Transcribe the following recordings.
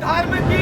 धर्म की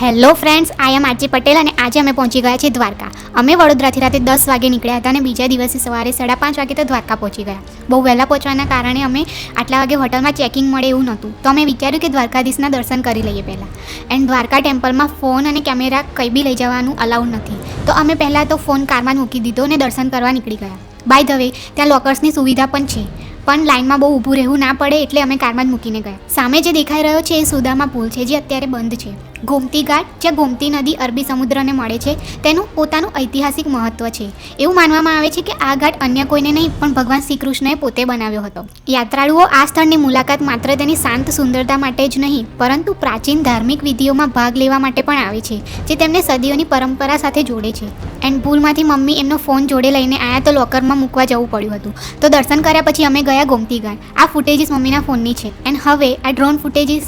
hello friends, આઈ એમ RJ Patel અને આજે અમે પહોંચી ગયા છીએ દ્વારકા. અમે વડોદરાથી રાતે 10 વાગે નીકળ્યા હતા અને બીજા દિવસે સવારે 5:30 વાગે તો દ્વારકા પહોંચી ગયા. બહુ વહેલા પહોંચવાના કારણે અમે આટલા વાગે હોટલમાં ચેકિંગ મળે એવું નહોતું, તો અમે વિચાર્યું કે દ્વારકાધીશના દર્શન કરી લઈએ પહેલાં. એન્ડ દ્વારકા ટેમ્પલમાં ફોન અને કેમેરા કંઈ બી લઈ જવાનું અલાઉડ નથી, તો અમે પહેલાં તો ફોન કારમાં જ મૂકી દીધો અને દર્શન કરવા નીકળી ગયા. બાય ધ વે, ત્યાં લોકર્સની સુવિધા પણ છે, પણ લાઇનમાં બહુ ઊભું રહેવું ના પડે એટલે અમે કારમાં જ મૂકીને ગયા. સામે જે દેખાઈ રહ્યો છે એ સુદામા પુલ છે, જે અત્યારે બંધ છે. ગોમતી ઘાટ, જ્યાં ગોમતી નદી અરબી સમુદ્રને મળે છે, તેનું પોતાનું ઐતિહાસિક મહત્વ છે. એવું માનવામાં આવે છે કે આ ઘાટ અન્ય કોઈને નહીં પણ ભગવાન શ્રી કૃષ્ણએ પોતે બનાવ્યો હતો. યાત્રાળુઓ આ સ્થળની મુલાકાત માત્ર તેની શાંત સુંદરતા માટે જ નહીં, પરંતુ પ્રાચીન ધાર્મિક વિધિઓમાં ભાગ લેવા માટે પણ આવે છે, જે તેમને સદીઓની પરંપરા સાથે જોડે છે. એન્ડ ભૂલમાંથી મમ્મી એમનો ફોન જોડે લઈને આવ્યા તો લોકરમાં મૂકવા જવું પડ્યું હતું. તો દર્શન કર્યા પછી અમે ગયા ગોમતી ઘાટ. આ ફૂટેજીસ મમ્મીના ફોનની છે. એન્ડ હવે આ ડ્રોન ફૂટેજીસ,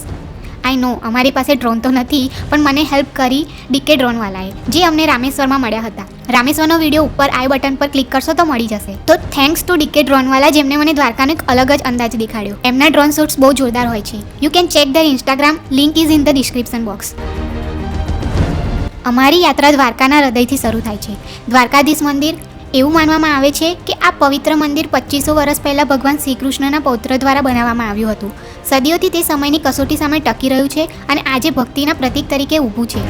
આઈ નો અમારી પાસે ડ્રોન તો નથી, પણ મને હેલ્પ કરી ડીકે ડ્રોનવાલાએ, જે અમને રામેશ્વરમાં મળ્યા હતા. રામેશ્વરનો વિડીયો ઉપર આઈ બટન પર ક્લિક કરશો તો મળી જશે. તો થેન્ક્સ ટુ ડીકે ડ્રોનવાલા, જેમને મને દ્વારકાનો એક અલગ જ અંદાજ દેખાડ્યો. એમના ડ્રોન શૂટ્સ બહુ જોરદાર હોય છે. You can check there Instagram, link is in the description box. અમારી યાત્રા દ્વારકાના હૃદયથી શરૂ થાય છે. દ્વારકાધીશ મંદિર, એવું માનવામાં આવે છે કે આ પવિત્ર મંદિર 2500 વર્ષ પહેલાં ભગવાન શ્રી કૃષ્ણના પૌત્ર દ્વારા બનાવવામાં આવ્યું હતું. સદીઓથી તે સમયની કસોટી સામે ટકી રહ્યું છે અને આજે ભક્તિના પ્રતીક તરીકે ઊભું છે.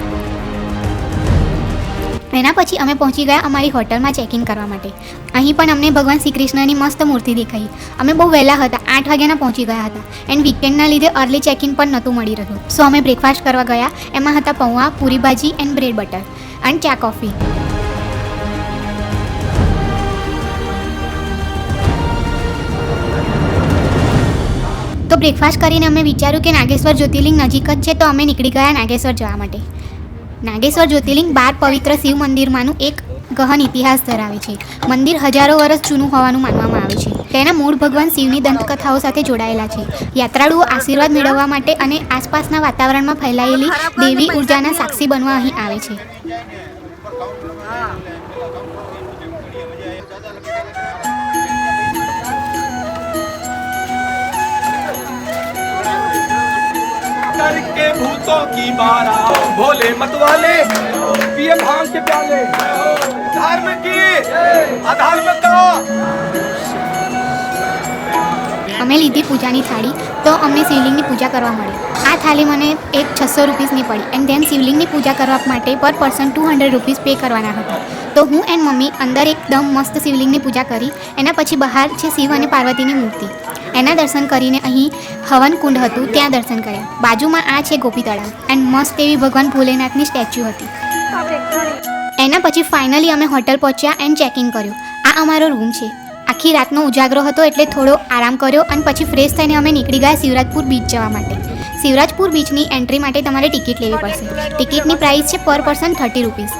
એના પછી અમે પહોંચી ગયા અમારી હોટલમાં ચેકિંગ કરવા માટે. અહીં પણ અમને ભગવાન શ્રી કૃષ્ણની મસ્ત મૂર્તિ દેખાઈ. અમે બહુ વહેલા હતા, 8 વાગ્યાના પહોંચી ગયા હતા. એન્ડ વીકેન્ડના લીધે અર્લી ચેકિંગ પણ નહોતું મળી રહ્યું. સો અમે બ્રેકફાસ્ટ કરવા ગયા. એમાં હતા પૌવા, પૂરી ભાજી એન્ડ બ્રેડ બટર એન્ડ ચા કોફી. તો બ્રેકફાસ્ટ કરીને અમે વિચાર્યું કે નાગેશ્વર જ્યોતિર્લિંગ નજીક જ છે, તો અમે નીકળી ગયા નાગેશ્વર જવા માટે. નાગેશ્વર જ્યોતિર્લિંગ 12 પવિત્ર શિવ મંદિરમાંનું એક ગહન ઇતિહાસ ધરાવે છે. મંદિર હજારો વર્ષ જૂનું હોવાનું માનવામાં આવે છે. તેના મૂળ ભગવાન શિવની દંતકથાઓ સાથે જોડાયેલા છે. યાત્રાળુઓ આશીર્વાદ મેળવવા માટે અને આસપાસના વાતાવરણમાં ફેલાયેલી દેવી ઉર્જાના સાક્ષી બનવા અહીં આવે છે. करके भूतों की बारा भोले मतवाले पिए भांग के प्याले धर्म की अधर्म का. અમે લીધી પૂજાની થાળી, તો અમને શિવલિંગની પૂજા કરવા મળી. આ થાળી મને એક 600 રૂપીસની પડી. એન્ડ ધેન શિવલિંગની પૂજા કરવા માટે પર પર્સન 200 રૂપીસ પે કરવાના હતા. તો હું એન્ડ મમ્મી અંદર એકદમ મસ્ત શિવલિંગની પૂજા કરી. એના પછી બહાર છે શિવ અને પાર્વતીની મૂર્તિ. એના દર્શન કરીને અહીં હવન કુંડ હતું, ત્યાં દર્શન કર્યા. બાજુમાં આ છે ગોપી તળાવ એન્ડ મસ્ત એવી ભગવાન ભોલેનાથની સ્ટેચ્યુ હતી. એના પછી ફાઇનલી અમે હોટલ પહોંચ્યા એન્ડ ચેકિંગ કર્યું. આ અમારો રૂમ છે. આખી રાતનો ઉજાગરો હતો એટલે થોડો આરામ કર્યો અને પછી ફ્રેશ થઈને અમે નીકળી ગયા શિવરાજપુર બીચ જવા માટે. શિવરાજપુર બીચની એન્ટ્રી માટે તમારે ટિકિટ લેવી પડશે. ટિકિટની પ્રાઇસ છે પર પર્સન 30 રૂપીસ.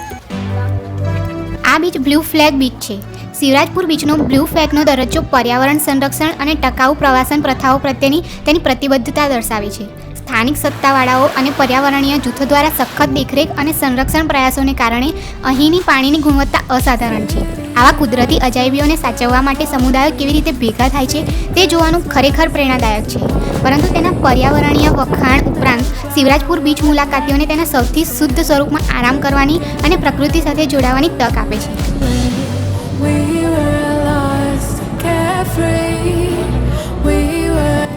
આ બીચ બ્લુ ફ્લેગ બીચ છે. શિવરાજપુર બીચનો બ્લુ ફ્લેગનો દરજ્જો પર્યાવરણ સંરક્ષણ અને ટકાઉ પ્રવાસન પ્રથાઓ પ્રત્યેની તેની પ્રતિબદ્ધતા દર્શાવે છે. સ્થાનિક સત્તાવાળાઓ અને પર્યાવરણીય જૂથો દ્વારા સખત દેખરેખ અને સંરક્ષણ પ્રયાસોને કારણે અહીંની પાણીની ગુણવત્તા અસાધારણ છે. આવા કુદરતી અજાયબીઓને સાચવવા માટે સમુદાયો કેવી રીતે ભેગા થાય છે તે જોવાનું ખરેખર પ્રેરણાદાયક છે. પરંતુ તેના પર્યાવરણીય વખાણ ઉપરાંત શિવરાજપુર બીચ મુલાકાતીઓને તેના સૌથી શુદ્ધ સ્વરૂપમાં આરામ કરવાની અને પ્રકૃતિ સાથે જોડાવાની તક આપે છે.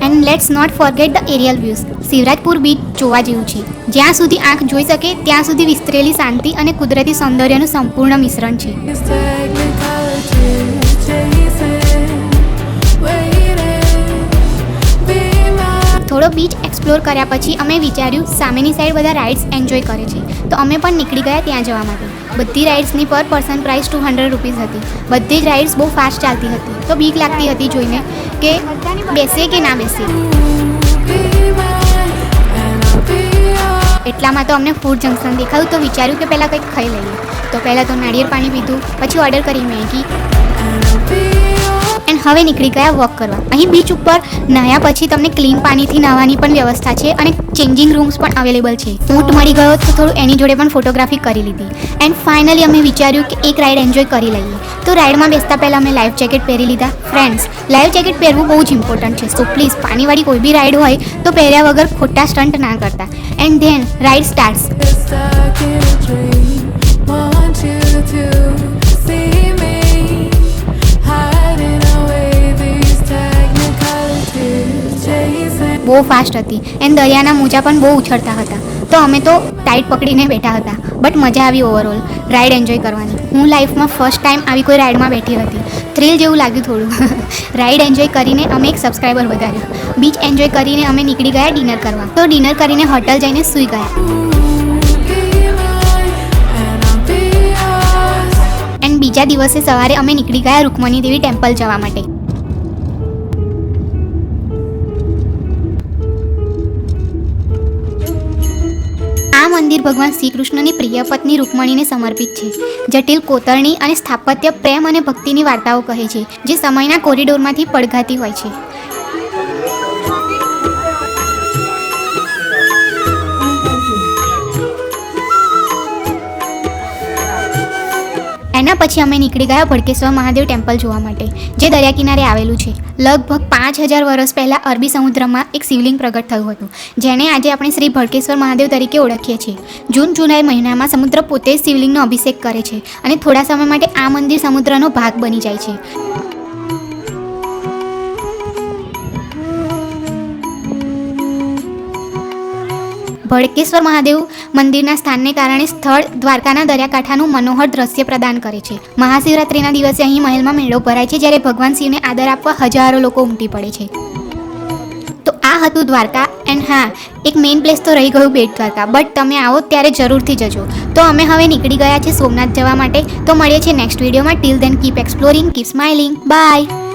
And let's not forget the aerial views. Shivrajpur beach જોવા જેવું છે. જ્યાં સુધી આંખ જોઈ શકે ત્યાં સુધી વિસ્તરેલી શાંતિ અને કુદરતી સૌંદર્યનું સંપૂર્ણ મિશ્રણ છે. થોડો બીચ એક્સપ્લોર કર્યા પછી અમે વિચાર્યું સામેની સાઈડ બધા રાઇડ્સ એન્જોય કરે છે, તો અમે પણ નીકળી ગયા ત્યાં જવા માટે. બધી રાઇડ્સની પર પર્સન પ્રાઇસ 200 રૂપીસ હતી. બધી જ રાઇડ્સ બહુ ફાસ્ટ ચાલતી હતી, તો બીક લાગતી હતી જોઈને કે બેસે કે ના બેસે. એટલામાં તો અમને ફૂડ જંકશન દેખાયું, તો વિચાર્યું કે પહેલાં કંઈક ખાઈ લઈએ. તો પહેલાં તો નાળિયેર પાણી પીધું, પછી ઓર્ડર કરી મેગી એન્ડ હવે નીકળી ગયા વોક કરવા. અહીં બીચ ઉપર નાહ્યા પછી તમને ક્લીન પાણીથી નાહવાની પણ વ્યવસ્થા છે અને ચેન્જિંગ રૂમ્સ પણ અવેલેબલ છે. ઊંટ મળી ગયો તો થોડું એની જોડે પણ ફોટોગ્રાફી કરી લીધી. એન્ડ ફાઇનલી અમે વિચાર્યું કે એક રાઈડ એન્જોય કરી લઈએ. તો રાઈડમાં બેસતા પહેલાં અમે લાઈફ જેકેટ પહેરી લીધા. ફ્રેન્ડ્સ, લાઈફ જેકેટ પહેરવું બહુ જ ઇમ્પોર્ટન્ટ છે. સો પ્લીઝ પાણીવાળી કોઈ બી રાઈડ હોય તો પહેર્યા વગર ખોટા સ્ટન્ટ ના કરતા. And then ride starts. Stuck in a dream, want you to see me hiding away these technicalities, chasing. બહુ ફાસ્ટ હતી એન્ડ દરિયાના મોજા પણ બહુ ઉછળતા હતા. તો અમે તો ટાઈટ પકડીને બેઠા હતા. બટ મજા આવી ઓવરઓલ રાઈડ એન્જોય કરવાની. હું લાઈફમાં ફર્સ્ટ ટાઈમ આવી કોઈ રાઈડમાં બેઠી હતી. થ્રિલ જેવું લાગ્યું થોડું. રાઈડ એન્જોય કરીને અમે એક સબસ્ક્રાઈબર વધાર્યો. બીચ એન્જોય કરીને અમે નીકળી ગયા ડિનર કરવા. તો ડિનર કરીને હોટલ જઈને સૂઈ ગયા. એન્ડ બીજા દિવસે સવારે અમે નીકળી ગયા રૂકમણી દેવી ટેમ્પલ જવા માટે. આ મંદિર ભગવાન શ્રી કૃષ્ણની પ્રિય પત્ની રૂકમણીને સમર્પિત છે. જટિલ કોતરણી અને સ્થાપત્ય પ્રેમ અને ભક્તિની વાર્તાઓ કહે છે, જે સમયના કોરિડોરમાંથી પડઘાતી હોય છે. એના પછી અમે નીકળી ગયા ભડકેશ્વર મહાદેવ ટેમ્પલ જોવા માટે, જે દરિયા કિનારે આવેલું છે. લગભગ 5000 વર્ષ પહેલાં અરબી સમુદ્રમાં એક શિવલિંગ પ્રગટ થયું હતું, જેને આજે આપણે શ્રી ભડકેશ્વર મહાદેવ તરીકે ઓળખીએ છીએ. જૂન જુલાઈ મહિનામાં સમુદ્ર પોતે જ શિવલિંગનો અભિષેક કરે છે અને થોડા સમય માટે આ મંદિર સમુદ્રનો ભાગ બની જાય છે. ભડકેશ્વર મહાદેવ મંદિરના સ્થાનને કારણે સ્થળ દ્વારકાના દરિયાકાંઠાનું મનોહર દ્રશ્ય પ્રદાન કરે છે. મહાશિવરાત્રિના દિવસે અહીં મહેલમાં મેળો ભરાય છે, જ્યારે ભગવાન શિવને આદર આપવા હજારો લોકો ઉમટી પડે છે. તો આ હતું દ્વારકા. એન્ડ હા, એક મેઇન પ્લેસ તો રહી ગયું બેટ દ્વારકા, બટ તમે આવો ત્યારે જરૂરથી જજો. તો અમે હવે નીકળી ગયા છે સોમનાથ જવા માટે. તો મળીએ છીએ નેક્સ્ટ વિડીયોમાં. Till then keep exploring, keep smiling. By.